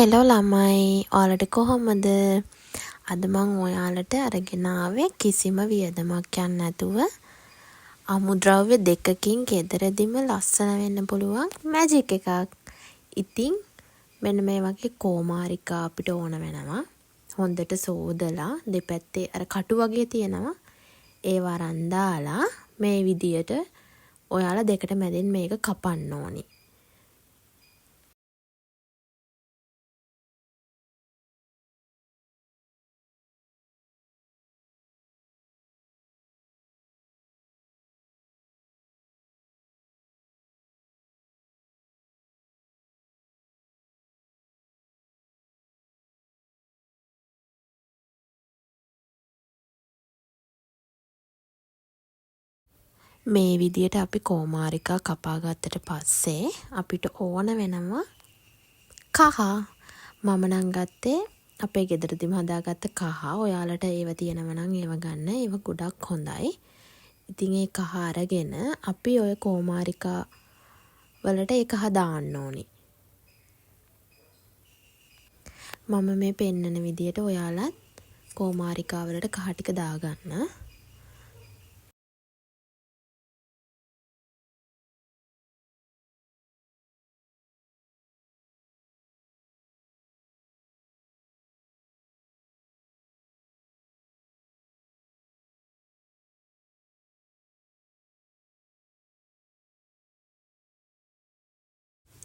Hello ළමයි ඔයාලට කොහොමද? අද මං ඔයාලට අරගෙන ආවේ කිසිම වියදමක් යන්නේ නැතුව අමුද්‍රව්‍ය දෙකකින් ගෙදරදිම ලස්සන වෙන්න පුළුවන් මැජික් එකක්. ඉතින් මෙන්න මේ වගේ කෝමාරිකා අපිට ඕන වෙනවා. හොඳට සෝදලා දෙපැත්තේ අර කටු වගේ තියෙනවා. ඒවා අරන් දාලා මේ විදියට ඔයාලා දෙකට මැදින් මේක කපන්න ඕනි. මේ විදියට අපි කෝමාරිකා කපා ගත්තට පස්සේ අපිට ඕන වෙනවා කහ. මම නම් ගත්තේ අපේ ගෙදරදිම හදාගත්ත කහ. ඔයාලට ඒව තියෙනවා නම් ඒව ගන්න. ඒව ගොඩක් හොඳයි. ඉතින් ඒ කහ අරගෙන අපි ඔය කෝමාරිකා වලට ඒ කහ දාන්න ඕනි. මම මේ පෙන්නන විදියට ඔයාලත් කෝමාරිකා වලට කහ ටික දාගන්න.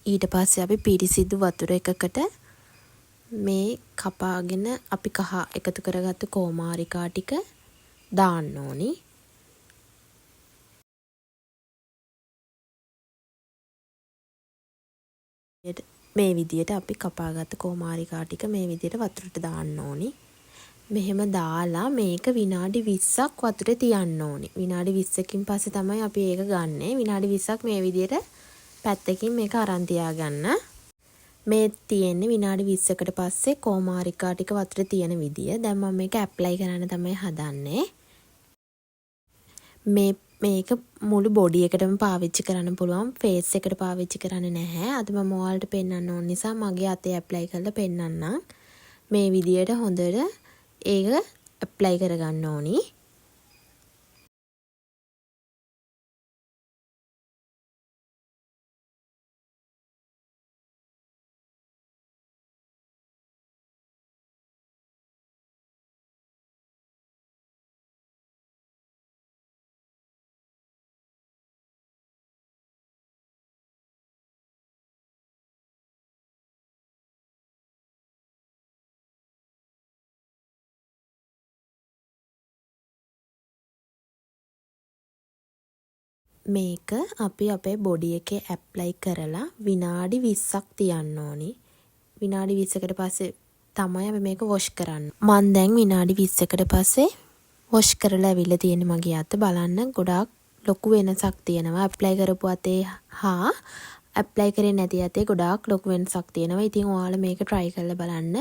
ඊට පස්සේ අපි පිරිසිදු වතුර එකකට මේ කපාගෙන අපි කහ එකතු කරගත්ත කෝමාරිකා ටික දාන්න ඕනි. මේ විදියට අපි කපාගත්ත කෝමාරිකා ටික මේ විදියට වතුරට දාන්න ඕනි. මෙහෙම දාලා මේක විනාඩි 20ක් වතුරේ තියන්න ඕනි. විනාඩි 20කින් පස්සේ තමයි අපි ඒක ගන්නෙ. විනාඩි 20ක් මේ විදියට පැත්තකින් මේක අරන් තියාගන්න. මේ තියෙන්නේ විනාඩි 20කට පස්සේ කෝමාරිකා ටික වතුරේ තියෙන විදිය. දැන් මම මේක ඇප්ලයි කරන්න තමයි හදන්නේ. මේක මුළු බොඩි එකටම පාවිච්චි කරන්න පුළුවන්. ෆේස් එකට පාවිච්චි කරන්නේ නැහැ. අද මම ඔයාලට පෙන්වන්න ඕන නිසා මගේ අතේ ඇප්ලයි කරලා පෙන්වන්නම්. මේ විදියට හොඳට ඒක ඇප්ලයි කරගන්න ඕනි. මේක අපි අපේ බොඩි එකේ ඇප්ලයි කරලා විනාඩි 20ක් තියන්න ඕනි. විනාඩි 20කට පස්සේ තමයි අපි මේක වොෂ් කරන්න. මම දැන් විනාඩි 20කට පස්සේ වොෂ් කරලා ඇවිල්ලා තියෙන්නේ මගේ අත. බලන්න ගොඩාක් ලොකු වෙනසක් තියෙනවා. ඇප්ලයි කරපු අතේ හා ඇප්ලයි කරේ නැති අතේ ගොඩාක් ලොකු වෙනසක් තියෙනවා. ඉතින් ඔයාලා මේක try කරලා බලන්න.